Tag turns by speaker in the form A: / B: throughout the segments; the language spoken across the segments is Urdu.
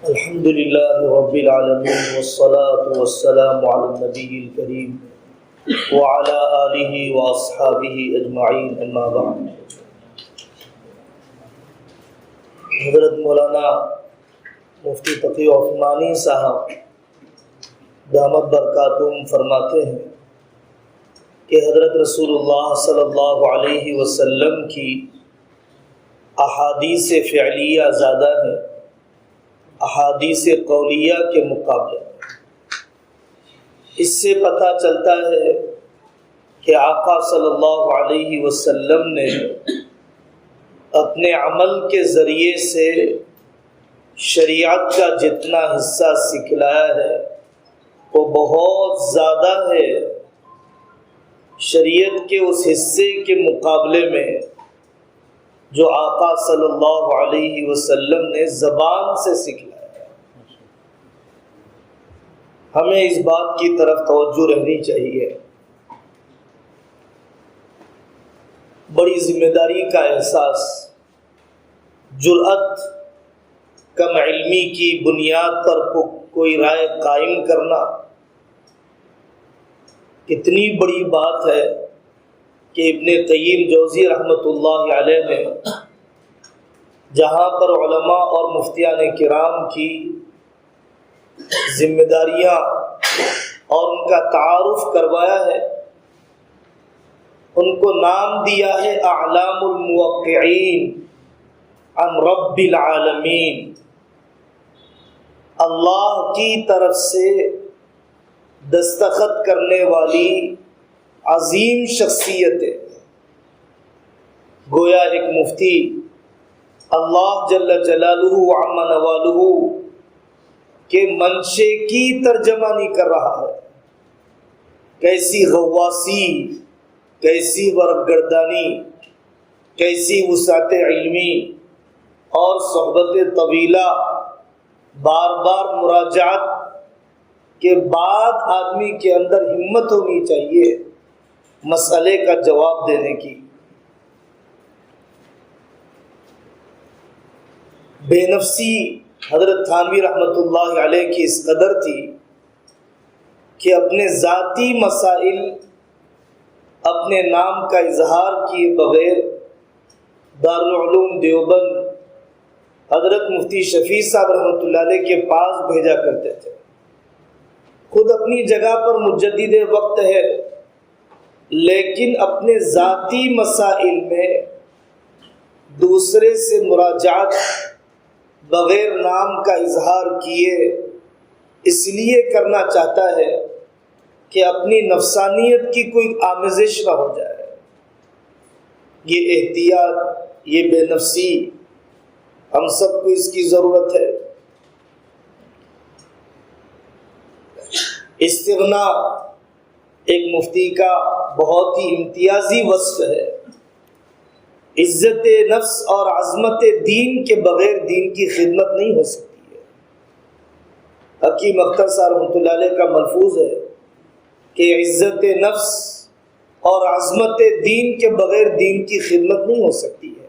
A: الحمد لله رب العالمين والصلاة والسلام على النبي الكريم وعلى آله وأصحابه أجمعين أما بعد. حضرت مولانا مفتی تقی عثمانی صاحب دامت برکاتہم فرماتے ہیں کہ حضرت رسول اللہ صلی اللہ علیہ وسلم کی احادیث فعلیہ زیادہ ہے احادیث قولیہ کے مقابلے. اس سے پتہ چلتا ہے کہ آقا صلی اللہ علیہ وسلم نے اپنے عمل کے ذریعے سے شریعت کا جتنا حصہ سکھلایا ہے وہ بہت زیادہ ہے شریعت کے اس حصے کے مقابلے میں جو آقا صلی اللہ علیہ وسلم نے زبان سے سکھلایا. ہمیں اس بات کی طرف توجہ رہنی چاہیے. بڑی ذمہ داری کا احساس، جرأت، کم علمی کی بنیاد پر کوئی رائے قائم کرنا کتنی بڑی بات ہے کہ ابن قیم جوزی رحمۃ اللہ علیہ نے جہاں پر علماء اور مفتیان کرام کی ذمہ داریاں اور ان کا تعارف کروایا ہے، ان کو نام دیا ہے اعلام الموقعین عن رب العالمین. اللہ کی طرف سے دستخط کرنے والی عظیم شخصیت ہے. گویا ایک مفتی اللہ جل جلالہ وعم نوالہ کے منشے کی ترجمہ نہیں کر رہا ہے. کیسی غواصی، کیسی ورق گردانی، کیسی وسعت علمی اور صحبت طویلہ، بار بار مراجعت کے بعد آدمی کے اندر ہمت ہونی چاہیے مسئلے کا جواب دینے کی. بے نفسی حضرت تھانوی رحمۃ اللہ علیہ کی اس قدر تھی کہ اپنے ذاتی مسائل اپنے نام کا اظہار کیے بغیر دارالعلوم دیوبند حضرت مفتی شفیع صاحب رحمۃ اللہ علیہ کے پاس بھیجا کرتے تھے. خود اپنی جگہ پر مجدد وقت ہے، لیکن اپنے ذاتی مسائل میں دوسرے سے مراجعت بغیر نام کا اظہار کیے اس لیے کرنا چاہتا ہے کہ اپنی نفسانیت کی کوئی آمیزش نہ ہو جائے. یہ احتیاط، یہ بے نفسی ہم سب کو اس کی ضرورت ہے. استغنا ایک مفتی کا بہت ہی امتیازی وصف ہے. عزت نفس اور عظمت دین کے بغیر دین کی خدمت نہیں ہو سکتی ہے. حکیم اختر صاحب رحمۃ اللہ علیہ کا ملفوظ ہے کہ عزت نفس اور عظمت دین کے بغیر دین کی خدمت نہیں ہو سکتی ہے.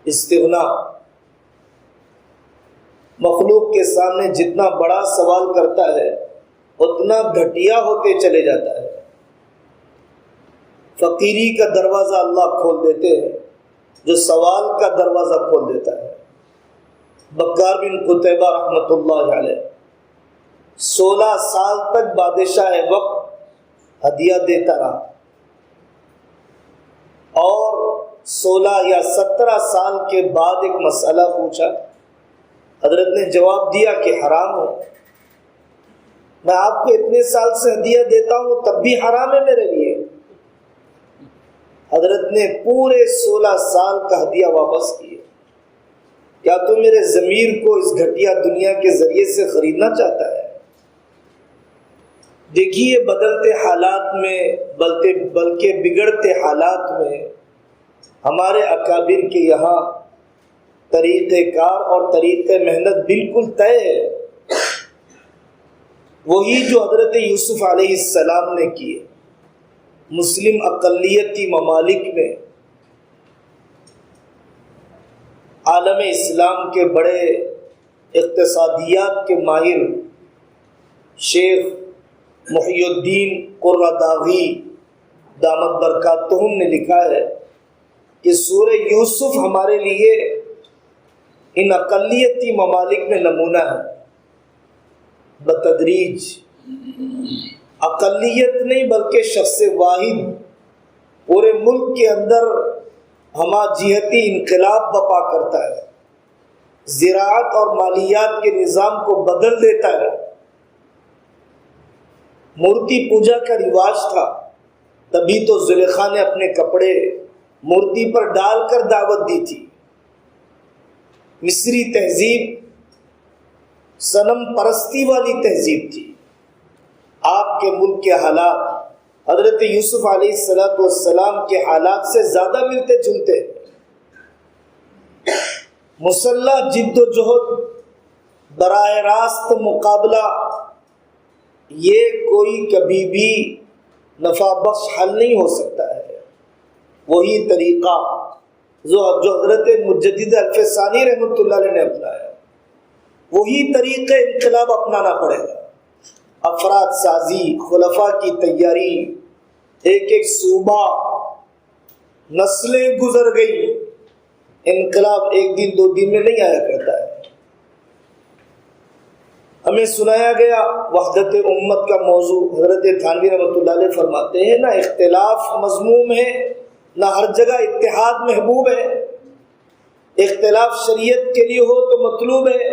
A: استغنا مخلوق کے سامنے جتنا بڑا سوال کرتا ہے اتنا گھٹیا ہوتے چلے جاتا ہے. فقیری کا دروازہ اللہ کھول دیتے ہیں جو سوال کا دروازہ کھول دیتا ہے. بکار بن قتیبہ رحمۃ اللہ علیہ 16 سال تک بادشاہ وقت ہدیہ دیتا رہا اور 16 یا 17 سال کے بعد ایک مسئلہ پوچھا. حضرت نے جواب دیا کہ حرام ہے. میں آپ کو اتنے سال سے ہدیہ دیتا ہوں تب بھی حرام ہے میرے لیے. حضرت نے پورے 16 سال کا ہدیہ واپس کیا. کیا تو میرے ضمیر کو اس گھٹیا دنیا کے ذریعے سے خریدنا چاہتا ہے؟ دیکھیے بدلتے حالات میں بلکہ بگڑتے حالات میں ہمارے اکابر کے یہاں طریقہ کار اور طریقہ محنت بالکل طے ہے. وہی جو حضرت یوسف علیہ السلام نے کیے. مسلم اقلیتی ممالک میں عالم اسلام کے بڑے اقتصادیات کے ماہر شیخ محی الدین قرہ داغی دامت برکاتہم نے لکھا ہے کہ سورہ یوسف ہمارے لیے ان اقلیتی ممالک میں نمونہ ہے۔ بتدریج اقلیت نہیں بلکہ شخص واحد پورے ملک کے اندر ہمہ جہتی انقلاب برپا کرتا ہے، زراعت اور مالیات کے نظام کو بدل دیتا ہے۔ مورتی پوجا کا رواج تھا، تبھی تو زلیخا نے اپنے کپڑے مورتی پر ڈال کر دعوت دی تھی۔ مصری تہذیب صنم پرستی والی تہذیب تھی۔ آپ کے ملک کے حالات حضرت یوسف علیہ السلام کے حالات سے زیادہ ملتے جلتے ہیں۔ مسلح جد و جہد، براہ راست مقابلہ، یہ کوئی کبھی بھی نفع بخش حل نہیں ہو سکتا ہے۔ وہی طریقہ جو حضرت مجدد الفسانی رحمۃ اللہ علیہ نے اپنایا، وہی طریقہ انقلاب اپنانا پڑے گا۔ افراد سازی، خلفاء کی تیاری، ایک ایک صوبہ، نسلیں گزر گئی، انقلاب ایک دن دو دن میں نہیں آیا کرتا ہے۔ ہمیں سنایا گیا وحدت امت کا موضوع، حضرت تھانوی رحمۃ اللہ علیہ فرماتے ہیں نہ اختلاف مذموم ہے نہ ہر جگہ اتحاد محبوب ہے۔ اختلاف شریعت کے لیے ہو تو مطلوب ہے،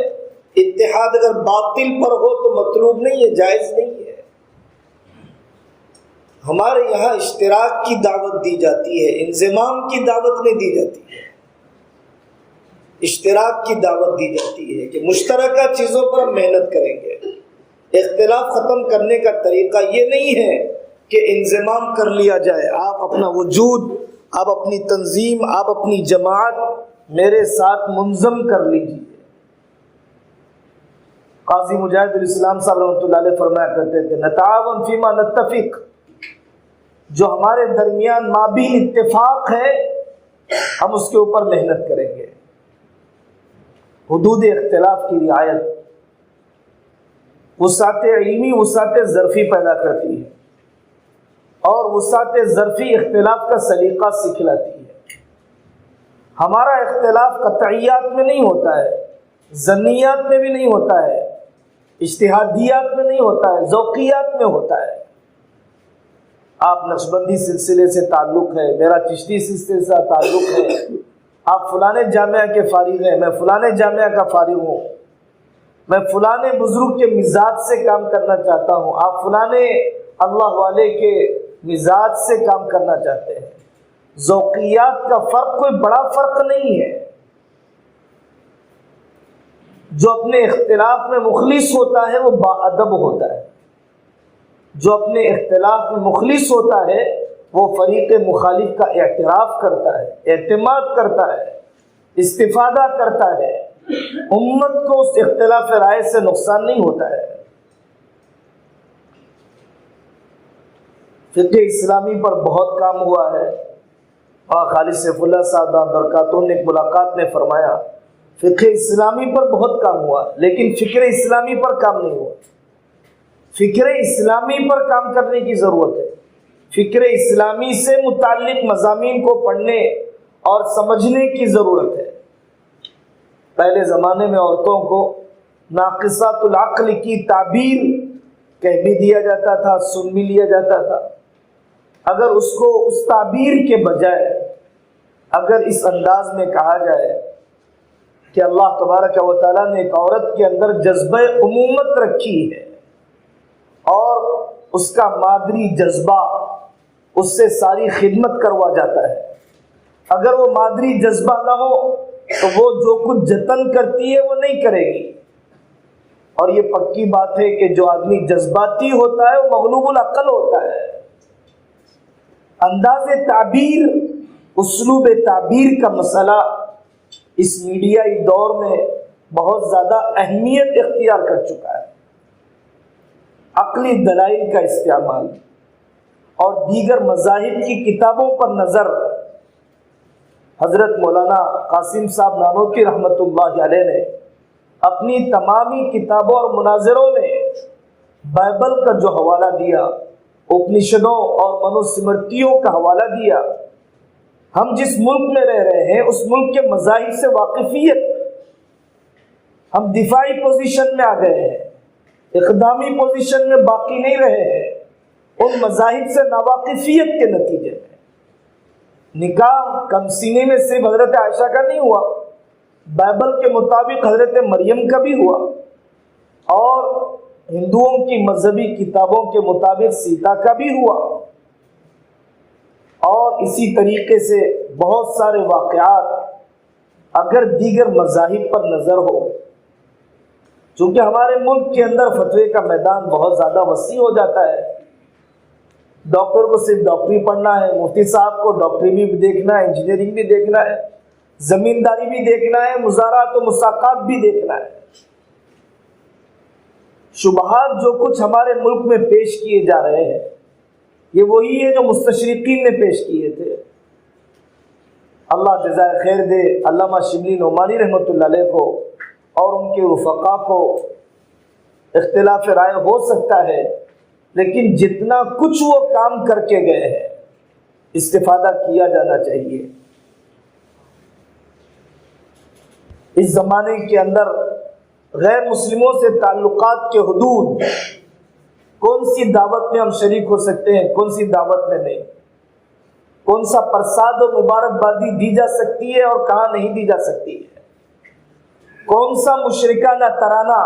A: اتحاد اگر باطل پر ہو تو مطلوب نہیں ہے، جائز نہیں ہے۔ ہمارے یہاں اشتراک کی دعوت دی جاتی ہے، انضمام کی دعوت نہیں دی جاتی ہے۔ اشتراک کی دعوت دی جاتی ہے کہ مشترکہ چیزوں پر ہم محنت کریں گے۔ اختلاف ختم کرنے کا طریقہ یہ نہیں ہے کہ انضمام کر لیا جائے، آپ اپنا وجود، آپ اپنی تنظیم، آپ اپنی جماعت میرے ساتھ منظم کر لیجیے۔ قاضی مجاہد الاسلام صاحب رحمۃ اللہ علیہ فرمایا کرتے تھے نتعاون فیما نتفق، جو ہمارے درمیان مابین اتفاق ہے ہم اس کے اوپر محنت کریں گے۔ حدود اختلاف کی رعایت وسعت علمی، وسعت ظرفی پیدا کرتی ہے، اور وسعت ظرفی اختلاف کا سلیقہ سکھلاتی ہے۔ ہمارا اختلاف قطعیات میں نہیں ہوتا ہے، ظنیات میں بھی نہیں ہوتا ہے، اجتہادیات میں نہیں ہوتا ہے، ذوقیات میں ہوتا ہے۔ آپ نقشبندی سلسلے سے تعلق ہے، میرا چشتی سلسلے سے تعلق ہے، آپ فلانے جامعہ کے فارغ ہیں، میں فلانے جامعہ کا فارغ ہوں، میں فلانے بزرگ کے مزاج سے کام کرنا چاہتا ہوں، آپ فلانے اللہ والے کے مزاج سے کام کرنا چاہتے ہیں۔ ذوقیات کا فرق کوئی بڑا فرق نہیں ہے۔ جو اپنے اختلاف میں مخلص ہوتا ہے وہ باادب ہوتا ہے، جو اپنے اختلاف میں مخلص ہوتا ہے وہ فریق مخالف کا اعتراف کرتا ہے، اعتماد کرتا ہے، استفادہ کرتا ہے۔ امت کو اس اختلاف رائے سے نقصان نہیں ہوتا ہے۔ فقہ اسلامی پر بہت کام ہوا ہے، اور خالد سیف اللہ صاحب برکاتہم نے ایک ملاقات میں فرمایا فقہ اسلامی پر بہت کام ہوا لیکن فکر اسلامی پر کام نہیں ہوا۔ فکر اسلامی پر کام کرنے کی ضرورت ہے۔ فکر اسلامی سے متعلق مضامین کو پڑھنے اور سمجھنے کی ضرورت ہے۔ پہلے زمانے میں عورتوں کو ناقصات العقل کی تعبیر کہہ بھی دیا جاتا تھا، سن بھی لیا جاتا تھا۔ اگر اس کو اس تعبیر کے بجائے اگر اس انداز میں کہا جائے کہ اللہ تبارک و تعالیٰ نے ایک عورت کے اندر جذبہ امومت رکھی ہے اور اس کا مادری جذبہ اس سے ساری خدمت کروا جاتا ہے، اگر وہ مادری جذبہ نہ ہو تو وہ جو کچھ جتن کرتی ہے وہ نہیں کرے گی۔ اور یہ پکی بات ہے کہ جو آدمی جذباتی ہوتا ہے وہ مغلوب العقل ہوتا ہے۔ انداز تعبیر، اسلوب تعبیر کا مسئلہ اس میڈیائی دور میں بہت زیادہ اہمیت اختیار کر چکا ہے۔ عقلی دلائل کا استعمال اور دیگر مذاہب کی کتابوں پر نظر، حضرت مولانا قاسم صاحب نانوتوی رحمۃ اللہ علیہ نے اپنی تمامی کتابوں اور مناظروں میں بائبل کا جو حوالہ دیا، اپنشدوں اور منوسمرتیوں کا حوالہ دیا، ہم جس ملک میں رہ رہے ہیں اس ملک کے مذاہب سے واقفیت، ہم دفاعی پوزیشن میں آ گئے ہیں، اقدامی پوزیشن میں باقی نہیں رہے ہیں، ان مذاہب سے ناواقفیت کے نتیجے میں نکاح کم سینے میں صرف حضرت عائشہ کا نہیں ہوا، بائبل کے مطابق حضرت مریم کا بھی ہوا، اور ہندوؤں کی مذہبی کتابوں کے مطابق سیتا کا بھی ہوا، اور اسی طریقے سے بہت سارے واقعات اگر دیگر مذاہب پر نظر ہو، چونکہ ہمارے ملک کے اندر فتوے کا میدان بہت زیادہ وسیع ہو جاتا ہے، ڈاکٹر کو صرف ڈاکٹری پڑھنا ہے، مفتی صاحب کو ڈاکٹری بھی دیکھنا ہے، انجینئرنگ بھی دیکھنا ہے، زمینداری بھی دیکھنا ہے، مزارعات و مساقات بھی دیکھنا ہے۔ شبہات جو کچھ ہمارے ملک میں پیش کیے جا رہے ہیں یہ وہی ہے جو مستشرقین نے پیش کیے تھے۔ اللہ جزائے خیر دے علامہ شبلی نعمانی رحمۃ اللہ علیہ کو اور ان کے رفقا کو۔ اختلاف رائے ہو سکتا ہے لیکن جتنا کچھ وہ کام کر کے گئے ہیں استفادہ کیا جانا چاہیے۔ اس زمانے کے اندر غیر مسلموں سے تعلقات کے حدود، کون سی دعوت میں ہم شریک ہو سکتے ہیں، کون سی دعوت میں نہیں، کون سا پرساد و مبارکبادی دی جا سکتی ہے اور کہاں نہیں دی جا سکتی ہے، کون سا مشرکانہ ترانہ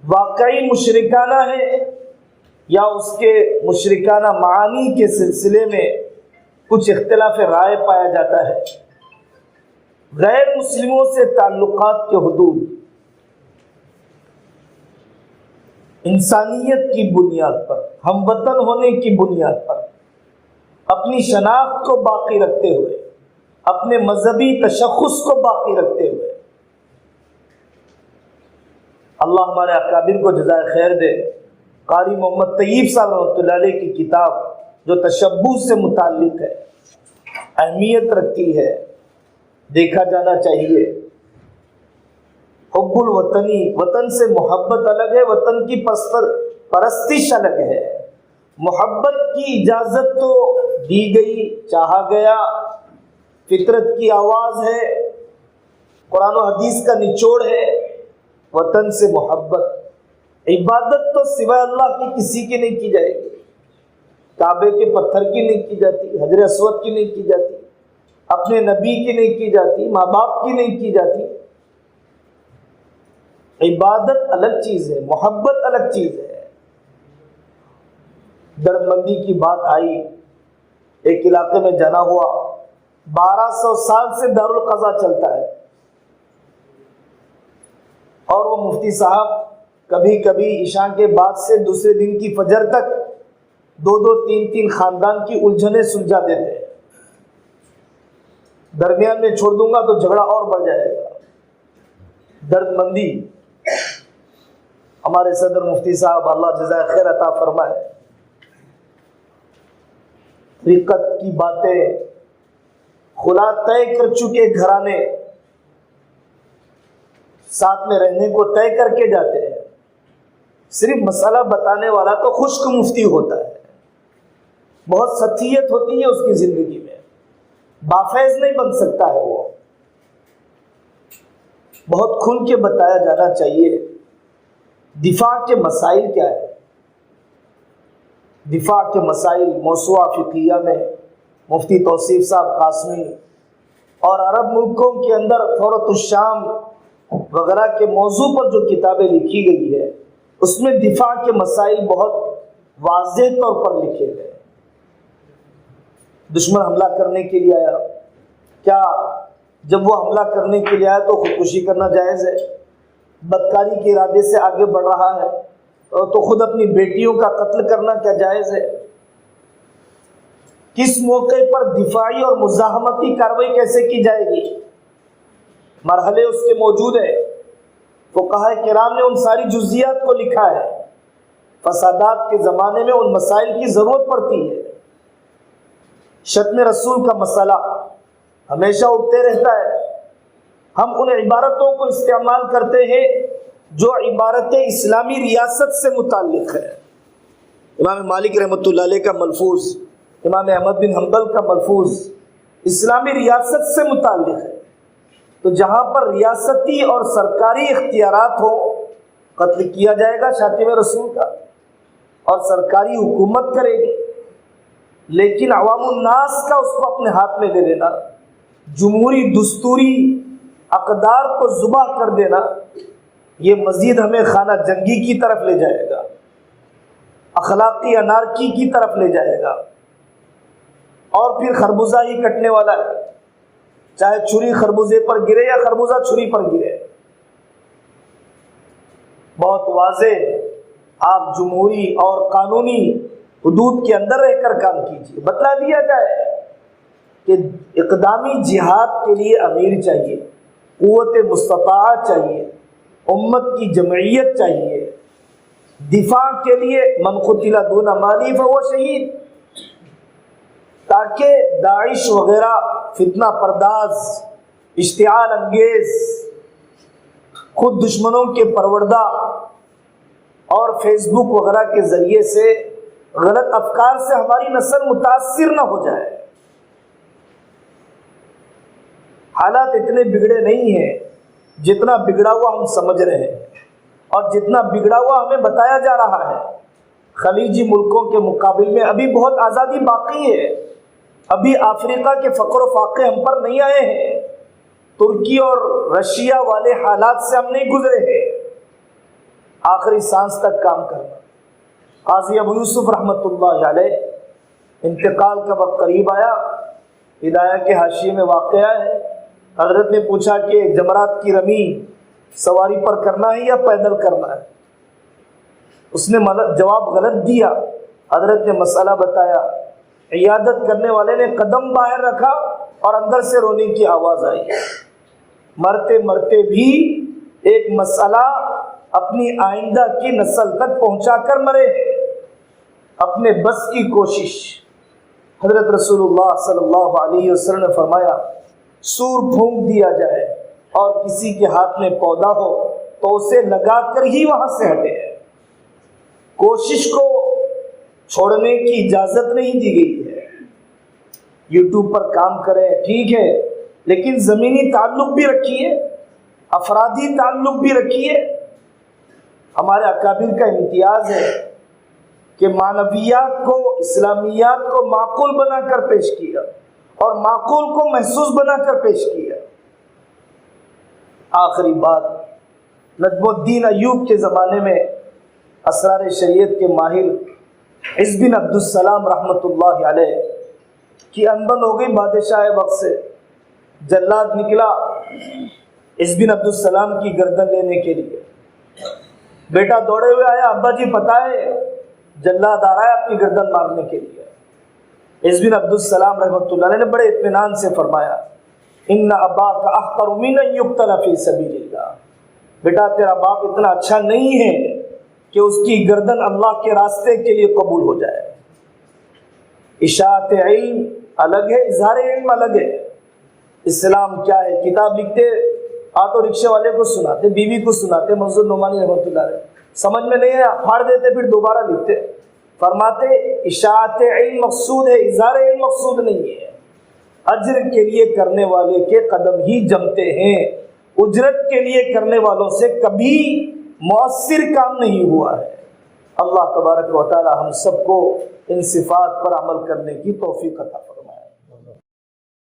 A: واقعی مشرکانہ ہے یا اس کے مشرکانہ معانی کے سلسلے میں کچھ اختلاف رائے پایا جاتا ہے۔ غیر مسلموں سے تعلقات کے حدود انسانیت کی بنیاد پر، ہم وطن ہونے کی بنیاد پر، اپنی شناخت کو باقی رکھتے ہوئے، اپنے مذہبی تشخص کو باقی رکھتے ہوئے، اللہ ہمارے اکابر کو جزائے خیر دے۔ قاری محمد طیب صاحب رحمۃ اللہ علیہ کی کتاب جو تشبہ سے متعلق ہے، اہمیت رکھتی ہے، دیکھا جانا چاہیے۔ حب الوطنی، وطن سے محبت الگ ہے، وطن کی پرستش الگ ہے۔ محبت کی اجازت تو دی گئی، چاہا گیا، فطرت کی آواز ہے، قرآن و حدیث کا نچوڑ ہے۔ وطن سے محبت، عبادت تو سوائے اللہ کی کسی کی نہیں کی جائے گی، کعبے کے پتھر کی نہیں کی جاتی، حجر اسود کی نہیں کی جاتی، اپنے نبی کی نہیں کی جاتی، ماں باپ کی نہیں کی جاتی۔ عبادت الگ چیز ہے، محبت الگ چیز ہے۔ درد مندی کی بات آئی، ایک علاقے میں جنا ہوا 1200 سال سے دارالقضا چلتا ہے، اور وہ مفتی صاحب کبھی کبھی عشاء کے بعد سے دوسرے دن کی فجر تک 2-2 3-3 خاندان کی الجھنیں سلجھا دیتے ہیں۔ درمیان میں چھوڑ دوں گا تو جھگڑا اور بڑھ جائے گا۔ درد مندی، ہمارے صدر مفتی صاحب اللہ جزائے خیر عطا فرمائے، طریقت کی باتیں، خلا طے کر چکے گھرانے ساتھ میں رہنے کو طے کر کے جاتے ہیں۔ صرف مسئلہ بتانے والا تو خشک مفتی ہوتا ہے، بہت سطحیت ہوتی ہے اس کی زندگی میں، بافیض نہیں بن سکتا ہے وہ۔ بہت کھل کے بتایا جانا چاہیے دفاع کے مسائل کیا ہے۔ دفاع کے مسائل موسوعہ فقیہ میں مفتی توصیف صاحب قاسمی اور عرب ملکوں کے اندر فورۃ الشام وغیرہ کے موضوع پر جو کتابیں لکھی گئی ہے اس میں دفاع کے مسائل بہت واضح طور پر لکھے گئے۔ دشمن حملہ کرنے کے لیے آیا، کیا جب وہ حملہ کرنے کے لیے آیا تو خودکشی کرنا جائز ہے؟ بدکاری کے ارادے سے آگے بڑھ رہا ہے تو خود اپنی بیٹیوں کا قتل کرنا کیا جائز ہے؟ کس موقع پر دفاعی اور مزاحمتی کارروائی کیسے کی جائے گی؟ مرحلے اس کے موجود ہیں، فقہاء کرام نے ان ساری جزیات کو لکھا ہے۔ فسادات کے زمانے میں ان مسائل کی ضرورت پڑتی ہے۔ شتم رسول کا مسئلہ ہمیشہ اٹھتے رہتا ہے، ہم ان عبارتوں کو استعمال کرتے ہیں جو عبارت اسلامی ریاست سے متعلق ہے. امام مالک رحمۃ اللہ علیہ کا ملفوظ، امام احمد بن حنبل کا ملفوظ اسلامی ریاست سے متعلق ہے. تو جہاں پر ریاستی اور سرکاری اختیارات ہو، قتل کیا جائے گا شاتم رسول کا، اور سرکاری حکومت کرے گی. لیکن عوام الناس کا اس کو اپنے ہاتھ میں لے لینا، جمہوری دستوری اقدار کو ذبح کر دینا، یہ مزید ہمیں خانہ جنگی کی طرف لے جائے گا، اخلاقی انارکی کی طرف لے جائے گا. اور پھر خربوزہ ہی کٹنے والا ہے، چاہے چھری خربوزے پر گرے یا خربوزہ چھری پر گرے. بہت واضح آپ جمہوری اور قانونی حدود کے اندر رہ کر کام کیجیے. بتلا دیا جائے کہ اقدامی جہاد کے لیے امیر چاہیے، قوت مستطاع چاہیے، امت کی جمعیت چاہیے، دفاع کے لیے من قتل دون مالی فہو شہید، تاکہ داعش وغیرہ فتنہ پرداز، اشتعال انگیز، خود دشمنوں کے پروردہ اور فیس بک وغیرہ کے ذریعے سے غلط افکار سے ہماری نسل متاثر نہ ہو جائے. حالات اتنے بگڑے نہیں ہیں جتنا بگڑا ہوا ہم سمجھ رہے ہیں، اور جتنا بگڑا ہوا ہمیں بتایا جا رہا ہے. خلیجی ملکوں کے مقابل میں ابھی بہت آزادی باقی ہے. ابھی افریقہ کے فقر و فاقے ہم پر نہیں آئے ہیں، ترکی اور رشیا والے حالات سے ہم نہیں گزرے ہیں. آخری سانس تک کام کرنا. قاضی ابو یوسف رحمۃ اللہ علیہ انتقال کا وقت قریب آیا، ہدایہ کے حاشیے میں واقعہ ہے. حضرت نے پوچھا کہ جمرات کی رمی سواری پر کرنا ہے یا پیدل کرنا ہے؟ اس نے جواب غلط دیا. حضرت نے مسئلہ بتایا. عیادت کرنے والے نے قدم باہر رکھا اور اندر سے رونے کی آواز آئی. مرتے مرتے بھی ایک مسئلہ اپنی آئندہ کی نسل تک پہنچا کر مرے. اپنے بس کی کوشش. حضرت رسول اللہ صلی اللہ علیہ وسلم نے فرمایا سور پھونک دیا جائے اور کسی کے ہاتھ میں پودا ہو تو اسے لگا کر ہی وہاں سے ہٹے. کوشش کو چھوڑنے کی اجازت نہیں دی گئی ہے. یوٹیوب پر کام کریں ٹھیک ہے، لیکن زمینی تعلق بھی رکھیے، افرادی تعلق بھی رکھیے. ہمارے اکابر کا امتیاز ہے کہ معنویات کو، اسلامیات کو معقول بنا کر پیش کیا اور معقول کو محسوس بنا کر پیش کیا. آخری بات، نجم الدین ایوب کے زمانے میں اسرار شریعت کے ماہر عز بن عبد السلام رحمۃ اللہ علیہ کی انبن ہو گئی بادشاہ وقت سے. جلاد نکلا عز بن عبد السلام کی گردن لینے کے لیے. بیٹا دوڑے ہوئے آیا، ابا جی پتہ ہے جلاد آ رہا ہے آپ کی گردن مارنے کے لیے. عز بن عبد السلام رحمۃ اللہ علیہ نے بڑے اطمینان سے فرمایا ان اباک احقر من ان یقتل فی سبیل اللہ. بیٹا تیرا باپ اتنا اچھا نہیں ہے کہ اس کی گردن اللہ کے راستے کے لیے قبول ہو جائے. اشاعت علم الگ ہے، اظہار علم الگ ہے. اسلام کیا ہے؟ کتاب لکھتے آٹو رکشے والے کو سناتے، بیوی کو سناتے، منظور نعمانی رحمۃ اللہ علیہ سمجھ میں نہیں آیا پھاڑ دیتے، پھر دوبارہ لکھتے. فرماتے اشاعت علم مقصود ہے، اظہار علم مقصود نہیں ہے. اجر کے لیے کرنے والے کے قدم ہی جمتے ہیں، اجرت کے لیے کرنے والوں سے کبھی مؤثر کام نہیں ہوا ہے. اللہ تبارک و تعالی ہم سب کو ان صفات پر عمل کرنے کی توفیق عطا فرمائے.